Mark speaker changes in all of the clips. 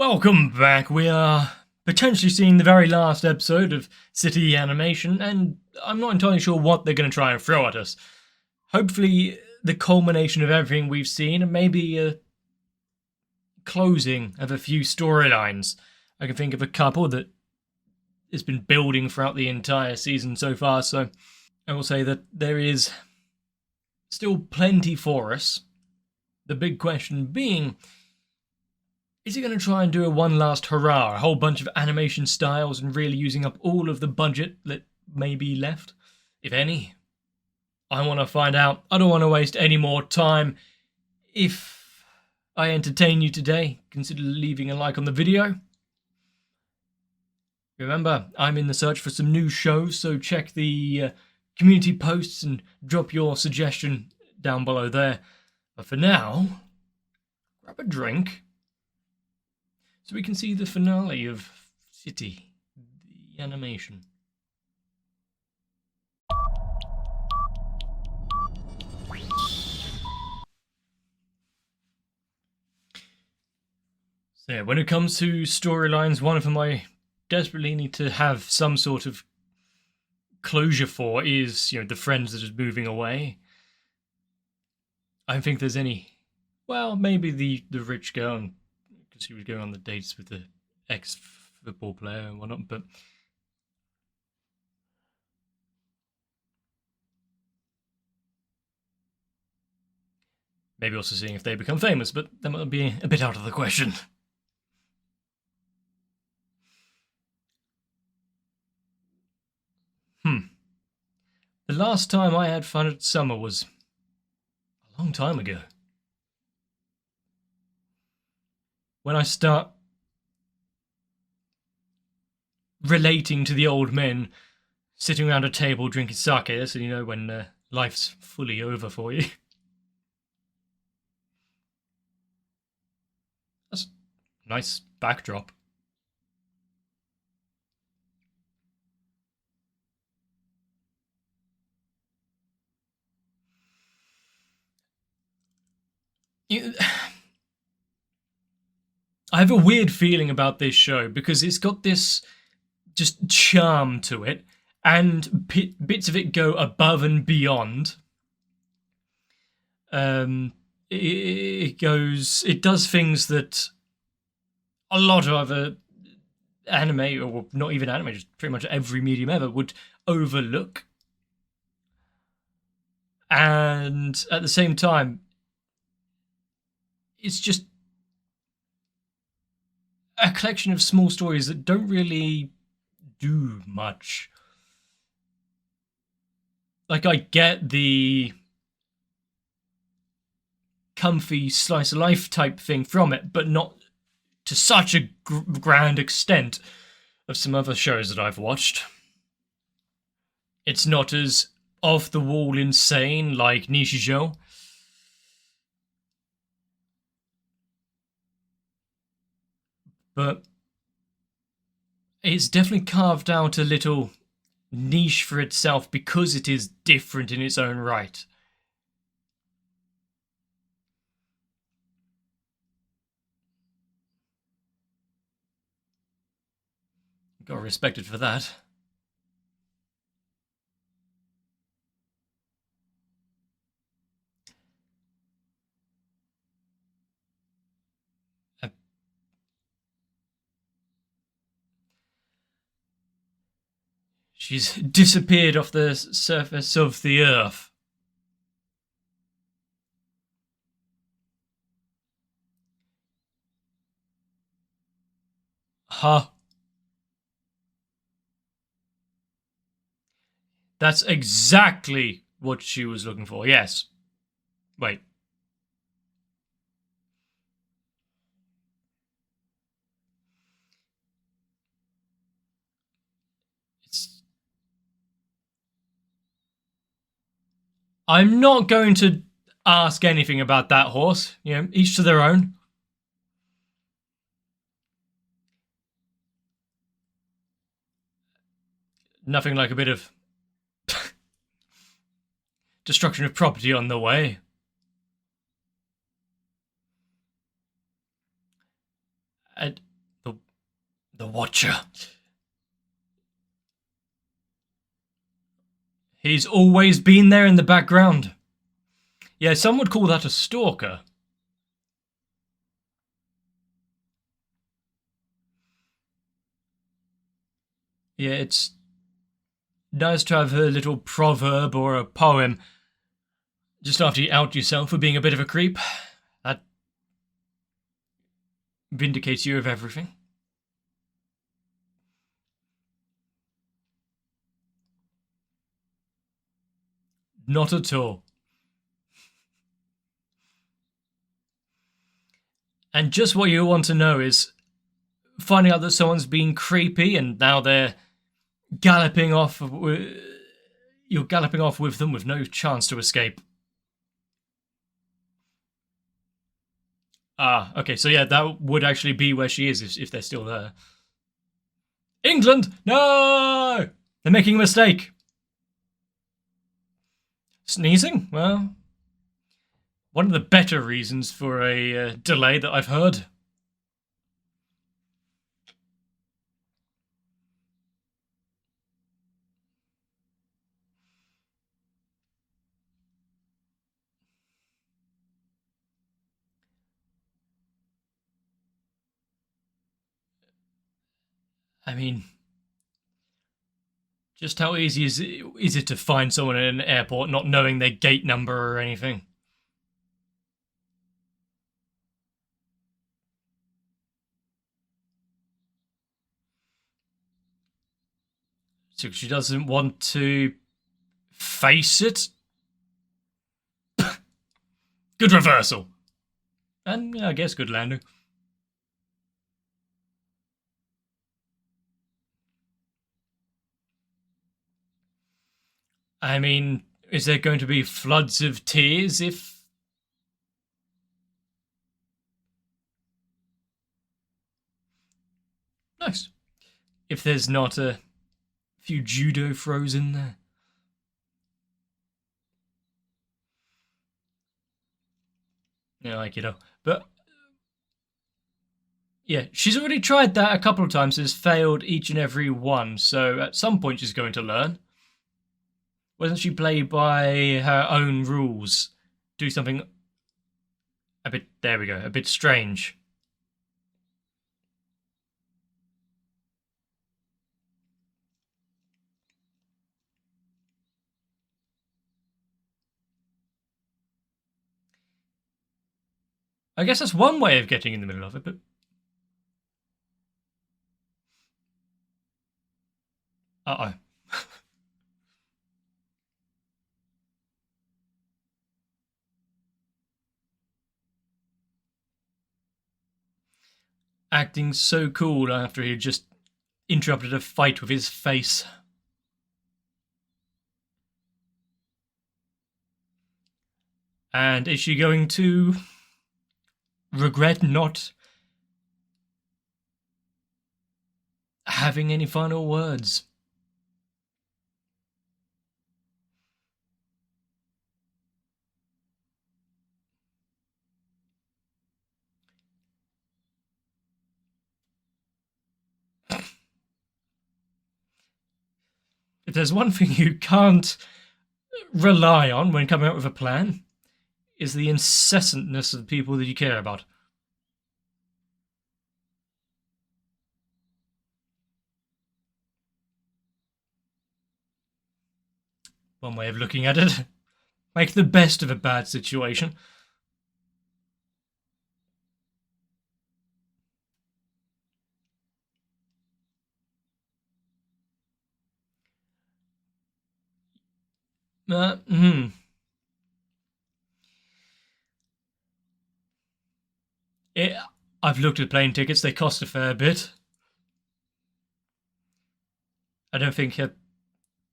Speaker 1: Welcome back. We are potentially seeing the very last episode of City Animation, and I'm not entirely sure what they're going to try and throw at us. Hopefully, the culmination of everything we've seen, and maybe a closing of a few storylines. I can think of a couple that has been building throughout the entire season so far, so I will say that there is still plenty for us. The big question being, is he going to try and do a one last hurrah, a whole bunch of animation styles and really using up all of the budget that may be left, if any? I want to find out. I don't want to waste any more time. If I entertain you today, consider leaving a like on the video. Remember, I'm in the search for some new shows, so check the community posts and drop your suggestion down below there. But for now, grab a drink, so we can see the finale of City, the animation. So yeah, when it comes to storylines, one of them I desperately need to have some sort of closure for is, the friends that are moving away. I don't think there's any. Well, maybe the rich girl, because she was going on the dates with the ex-football player and whatnot, but maybe also seeing if they become famous, but that might be a bit out of the question. The last time I had fun at summer was a long time ago. When I start relating to the old men sitting around a table drinking sake, so you know when life's fully over for you. That's a nice backdrop. I have a weird feeling about this show because it's got this just charm to it, and bits of it go above and beyond. It does things that a lot of other anime, or not even anime, just pretty much every medium ever, would overlook. And at the same time, it's just a collection of small stories that don't really do much. Like, I get the comfy slice of life type thing from it, but not to such a grand extent of some other shows that I've watched. It's not as off the wall insane like Nishijo. But it's definitely carved out a little niche for itself because it is different in its own right. Gotta respect it for that. She's disappeared off the surface of the earth. Huh. That's exactly what she was looking for, yes. Wait. I'm not going to ask anything about that horse. Each to their own. Nothing like a bit of destruction of property on the way. The Watcher. He's always been there in the background. Yeah, some would call that a stalker. Yeah, it's nice to have a little proverb or a poem just after you out yourself for being a bit of a creep. That vindicates you of everything. Not at all. And just what you want to know is finding out that someone's been creepy and now they're galloping off. You're galloping off with them with no chance to escape. Ah, okay, so yeah, that would actually be where she is if they're still there. England! No! They're making a mistake. Sneezing? Well, one of the better reasons for a delay that I've heard. I mean, just how easy is it to find someone in an airport not knowing their gate number or anything? So she doesn't want to face it? Good reversal. And yeah, I guess good landing. I mean, is there going to be floods of tears if... Nice. If there's not a few judo throws in there. Yeah, like, you know. But yeah, she's already tried that a couple of times, has failed each and every one, so at some point she's going to learn. Why doesn't she play by her own rules? Do something a bit, there we go, a bit strange. I guess that's one way of getting in the middle of it, but... Uh-oh. Acting so cool after he just interrupted a fight with his face. And is she going to regret not having any final words? If there's one thing you can't rely on when coming up with a plan, is the incessantness of the people that you care about. One way of looking at it. Make the best of a bad situation. Uh, hmm. It, I've looked at plane tickets, they cost a fair bit. I don't think a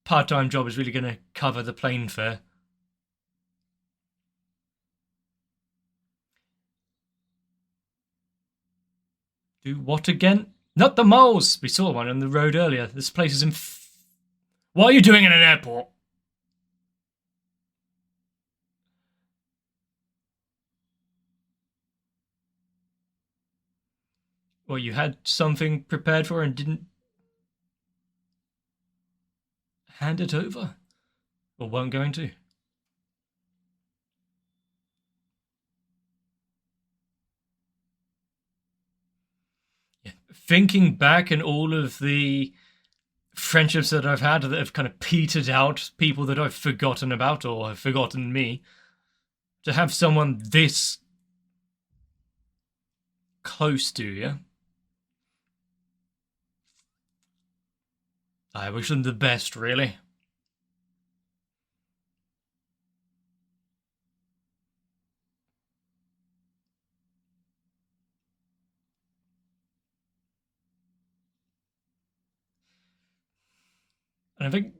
Speaker 1: part-time job is really going to cover the plane fare. Do what again? Not the moles! We saw one on the road earlier. This place is in... What are you doing in an airport? Well, you had something prepared for and didn't hand it over? Or weren't going to? Yeah. Thinking back and all of the friendships that I've had that have kind of petered out, people that I've forgotten about or have forgotten me, to have someone this close to you, I wish them the best, really. And I think,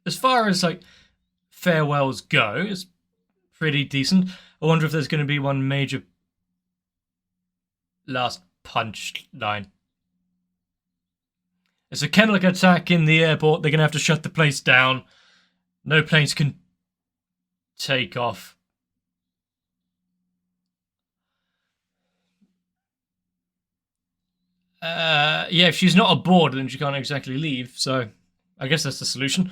Speaker 1: as far as like farewells go, it's pretty decent. I wonder if there's going to be one major last punch line. It's a chemical attack in the airport. They're going to have to shut the place down. No planes can take off. Yeah, if she's not aboard, then she can't exactly leave. So I guess that's the solution.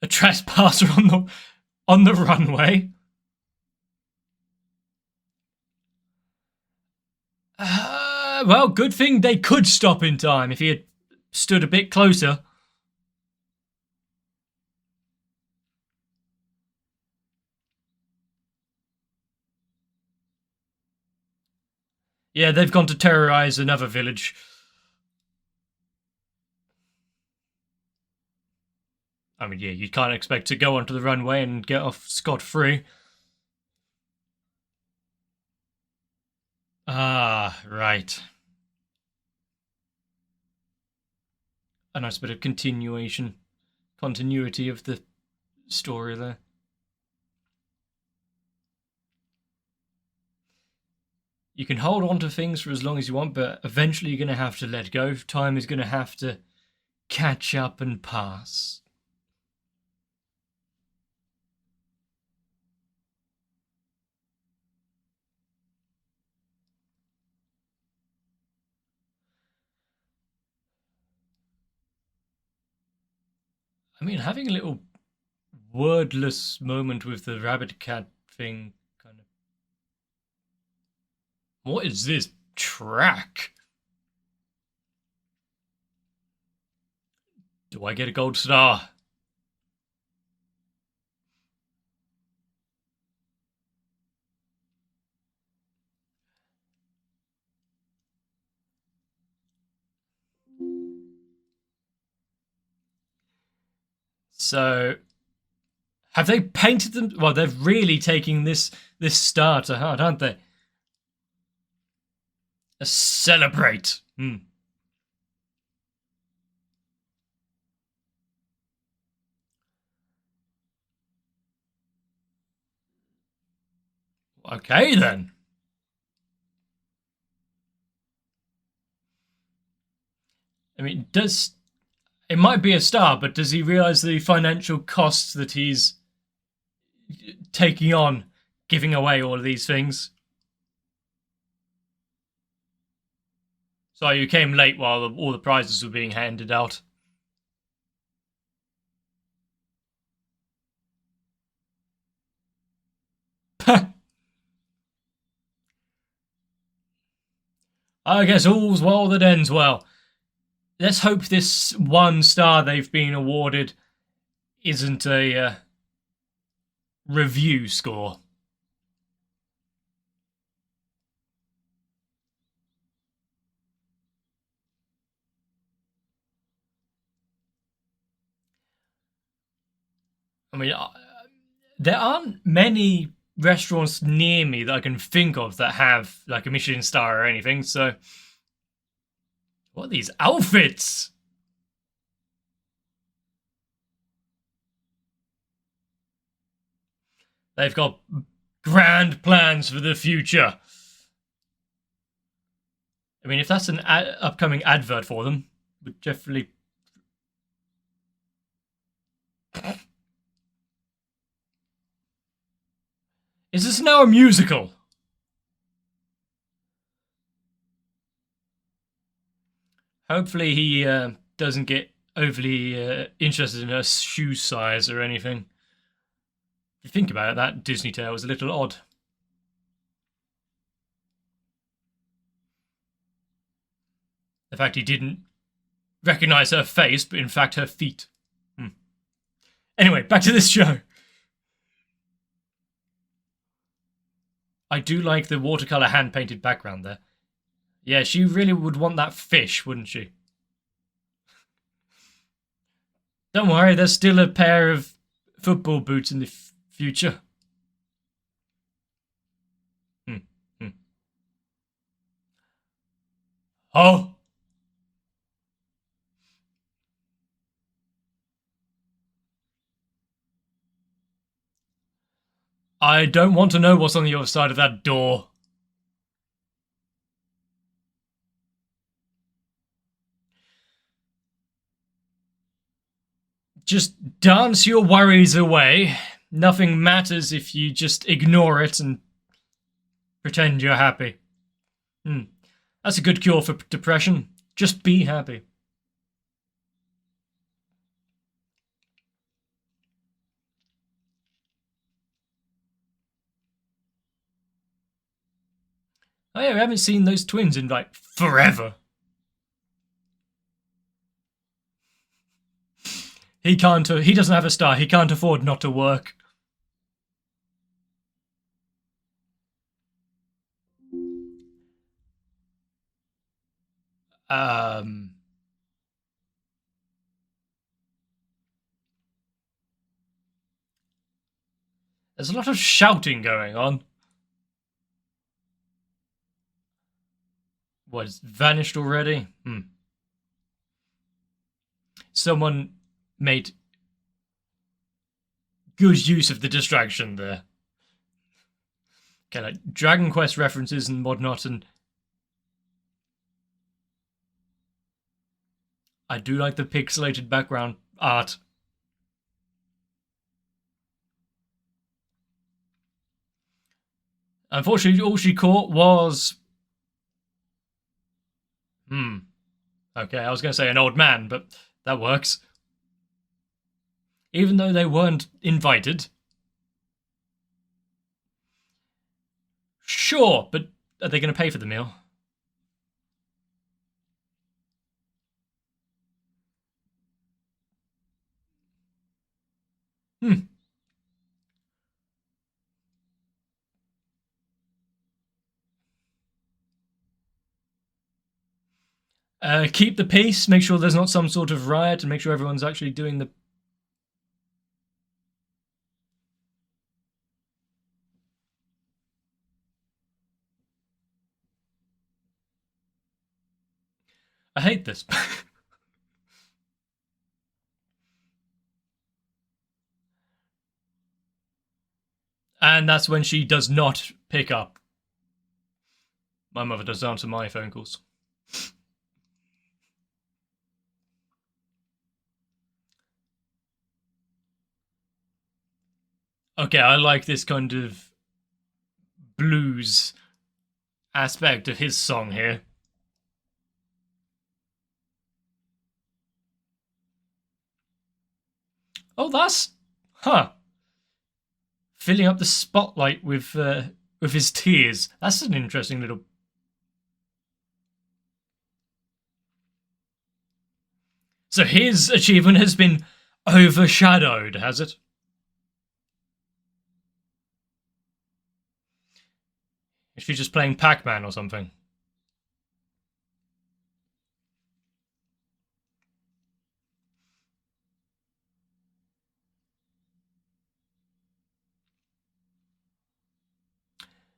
Speaker 1: A trespasser on the runway. Well, good thing they could stop in time if he had stood a bit closer. Yeah, they've gone to terrorize another village. I mean, yeah, you can't expect to go onto the runway and get off scot-free. Ah, right. A nice bit of continuity of the story there. You can hold on to things for as long as you want, but eventually you're going to have to let go. Time is going to have to catch up and pass. I mean, having a little wordless moment with the rabbit cat thing kind of. What is this track? Do I get a gold star? So, have they painted them? Well, they're really taking this star to heart, aren't they? Celebrate. Okay, then. I mean, it might be a star, but does he realize the financial costs that he's taking on, giving away all of these things? So you came late while all the prizes were being handed out. I guess all's well that ends well. Let's hope this one star they've been awarded isn't a review score. I mean, there aren't many restaurants near me that I can think of that have like a Michelin star or anything, so. What are these outfits? They've got grand plans for the future. I mean, if that's an upcoming advert for them. would definitely. Is this now a musical? Hopefully he doesn't get overly interested in her shoe size or anything. If you think about it, that Disney tale was a little odd. The fact he didn't recognize her face, but in fact her feet. Anyway, back to this show. I do like the watercolor hand-painted background there. Yeah, she really would want that fish, wouldn't she? Don't worry, there's still a pair of football boots in the future. Oh! I don't want to know what's on the other side of that door. Just dance your worries away. Nothing matters if you just ignore it and pretend you're happy. That's a good cure for depression. Just be happy. Oh yeah, we haven't seen those twins in like forever. He doesn't have a star. He can't afford not to work. There's a lot of shouting going on. What, it's vanished already? Someone made good use of the distraction there. Okay, like Dragon Quest references and whatnot, and I do like the pixelated background art. Unfortunately, all she caught was... Okay, I was going to say an old man, but that works. Even though they weren't invited. Sure, but are they going to pay for the meal? Keep the peace, make sure there's not some sort of riot, and make sure everyone's actually doing the... I hate this. And that's when she does not pick up. My mother does answer my phone calls. Okay, I like this kind of blues aspect of his song here. Oh, that's... filling up the spotlight with his tears. That's an interesting little... So his achievement has been overshadowed, has it? Is she just playing Pac-Man or something?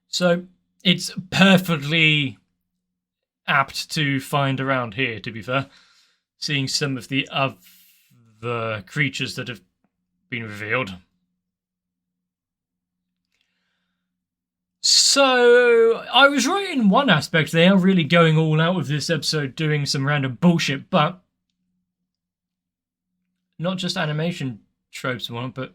Speaker 1: So it's perfectly apt to find around here, to be fair. Seeing some of the other creatures that have been revealed. So, I was right in one aspect. They are really going all out with this episode, doing some random bullshit, but not just animation tropes and whatnot, but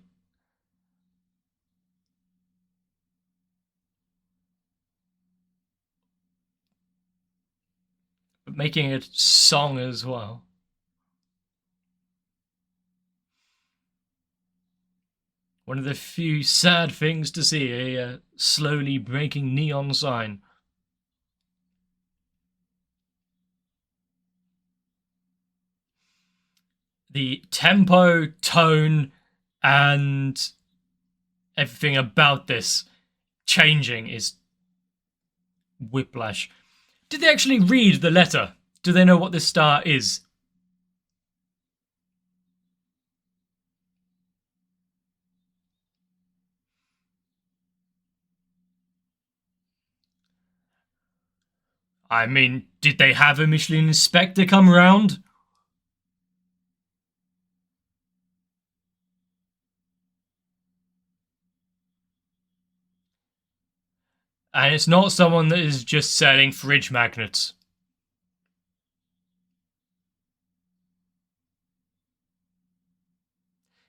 Speaker 1: making a song as well. One of the few sad things to see, a slowly breaking neon sign. The tempo, tone, and everything about this changing is whiplash. Did they actually read the letter? Do they know what this star is? I mean, did they have a Michelin inspector come round? And it's not someone that is just selling fridge magnets.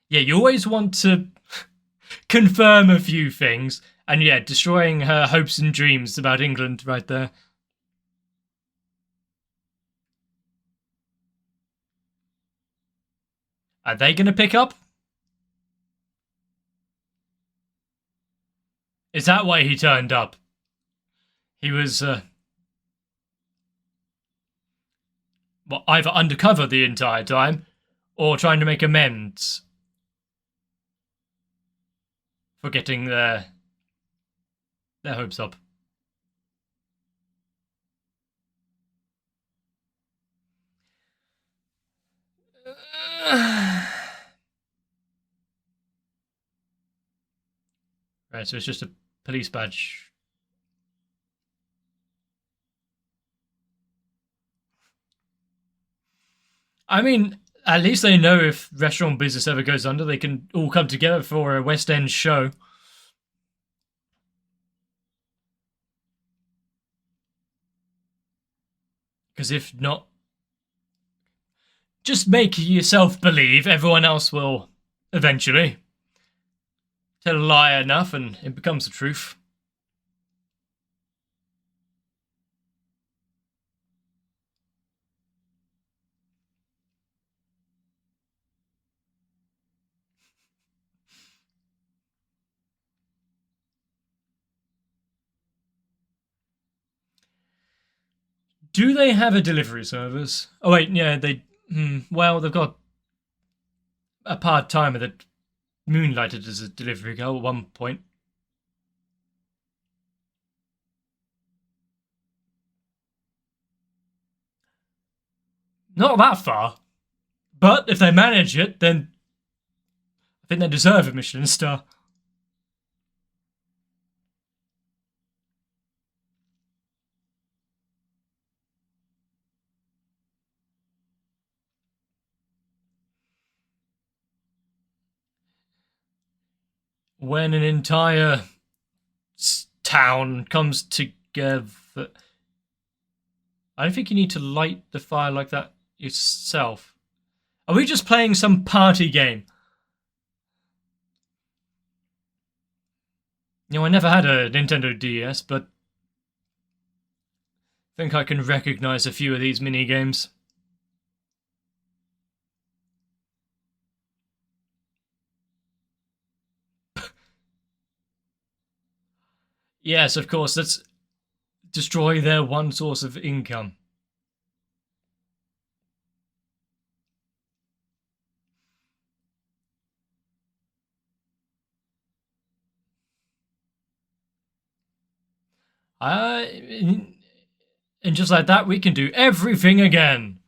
Speaker 1: Yeah, you always want to confirm a few things. And yeah, destroying her hopes and dreams about England right there. Are they going to pick up? Is that why he turned up? He was well, either undercover the entire time or trying to make amends for getting their hopes up. Right, so it's just a police badge. I mean, at least they know if restaurant business ever goes under, they can all come together for a West End show. Because if not, just make yourself believe, everyone else will eventually. Tell a lie enough and it becomes the truth. Do they have a delivery service? Oh wait, yeah, they. Well, they've got a part-timer that moonlighted as a delivery girl at one point. Not that far. But if they manage it, then I think they deserve a Michelin star. When an entire town comes together, I don't think you need to light the fire like that yourself. Are we just playing some party game? You know, I never had a Nintendo DS, but I think I can recognize a few of these mini games. Yes, of course, let's destroy their one source of income. And just like that, we can do everything again.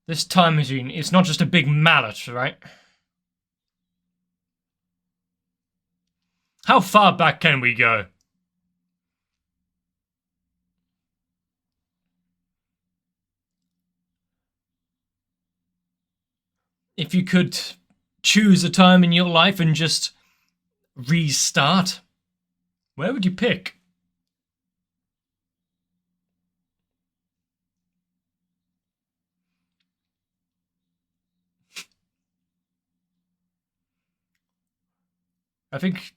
Speaker 1: This time machine, it's not just a big mallet, right? How far back can we go? If you could choose a time in your life and just restart, where would you pick? I think...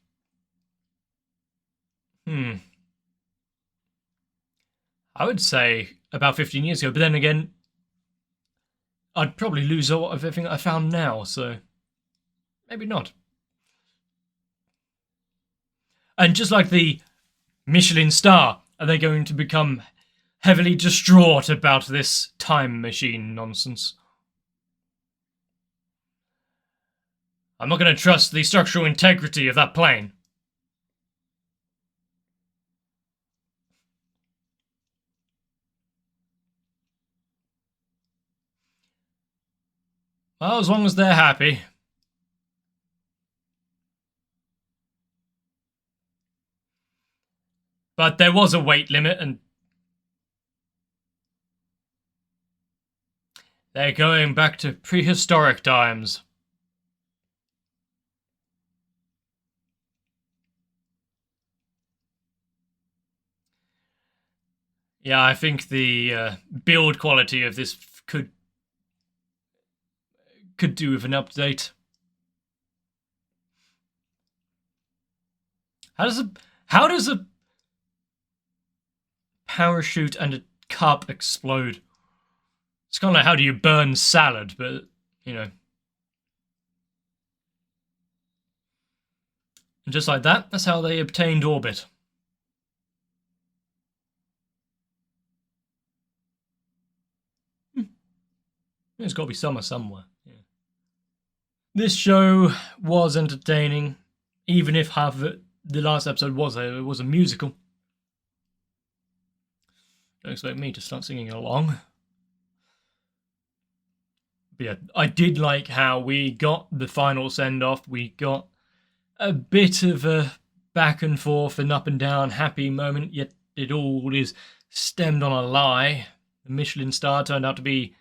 Speaker 1: I would say about 15 years ago, but then again, I'd probably lose a lot of everything I found now, so maybe not. And just like the Michelin star, are they going to become heavily distraught about this time machine nonsense? I'm not going to trust the structural integrity of that plane. Well, as long as they're happy. But there was a weight limit, and they're going back to prehistoric times. Yeah, I think the build quality of this could do with an update. How does a parachute and a cup explode? It's kind of like, how do you burn salad, but you know. And just like that, that's how they obtained orbit. There's got to be summer somewhere. Yeah. This show was entertaining, even if half of it, the last episode was a musical. Don't expect me to start singing along. But yeah, I did like how we got the final send-off. We got a bit of a back and forth and up and down happy moment, yet it all is stemmed on a lie. The Michelin star turned out to be...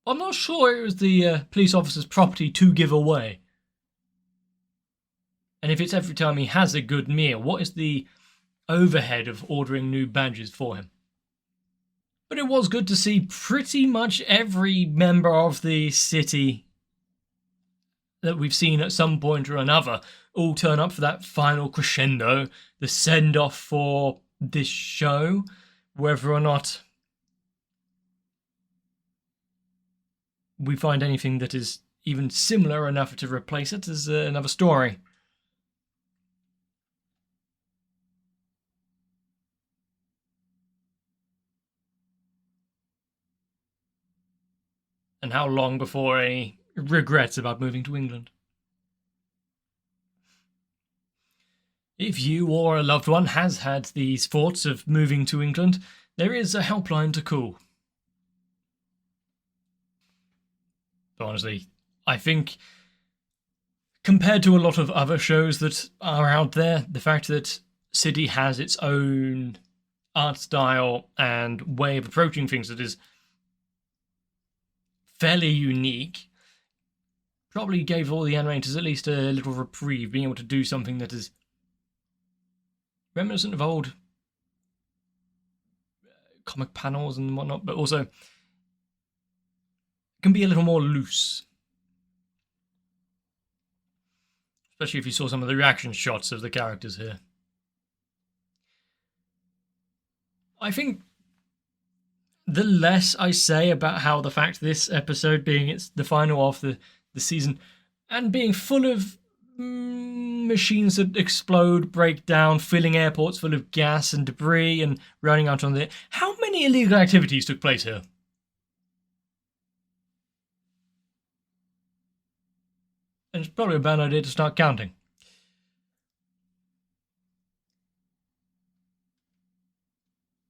Speaker 1: I'm not sure it was the police officer's property to give away. And if it's every time he has a good meal, what is the overhead of ordering new badges for him? But it was good to see pretty much every member of the city that we've seen at some point or another all turn up for that final crescendo, the send-off for this show. Whether or not we find anything that is even similar enough to replace it is another story. And how long before any regrets about moving to England? If you or a loved one has had these thoughts of moving to England, there is a helpline to call. But honestly, I think compared to a lot of other shows that are out there, the fact that City has its own art style and way of approaching things that is fairly unique probably gave all the animators at least a little reprieve, being able to do something that is reminiscent of old comic panels and whatnot, but also can be a little more loose. Especially if you saw some of the reaction shots of the characters here. I think the less I say about how the fact this episode being it's the final of the season and being full of machines that explode, break down, filling airports full of gas and debris and running out on the... How many illegal activities took place here? And it's probably a bad idea to start counting.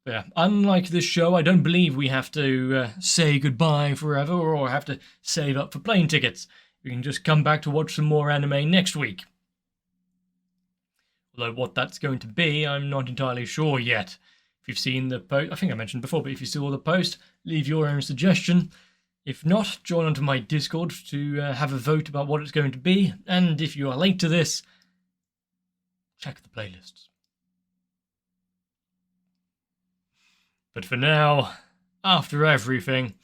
Speaker 1: Yeah, unlike this show, I don't believe we have to say goodbye forever or have to save up for plane tickets. We can just come back to watch some more anime next week. Although what that's going to be, I'm not entirely sure yet. If you've seen the post, I think I mentioned before, but if you saw the post, leave your own suggestion. If not, join onto my Discord to have a vote about what it's going to be. And if you are late to this, check the playlists. But for now, after everything,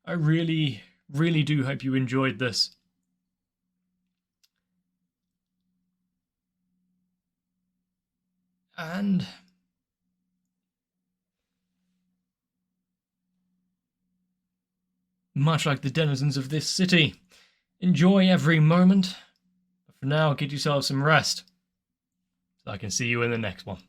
Speaker 1: I really, really do hope you enjoyed this. And much like the denizens of this city, enjoy every moment. But for now, get yourself some rest. So I can see you in the next one.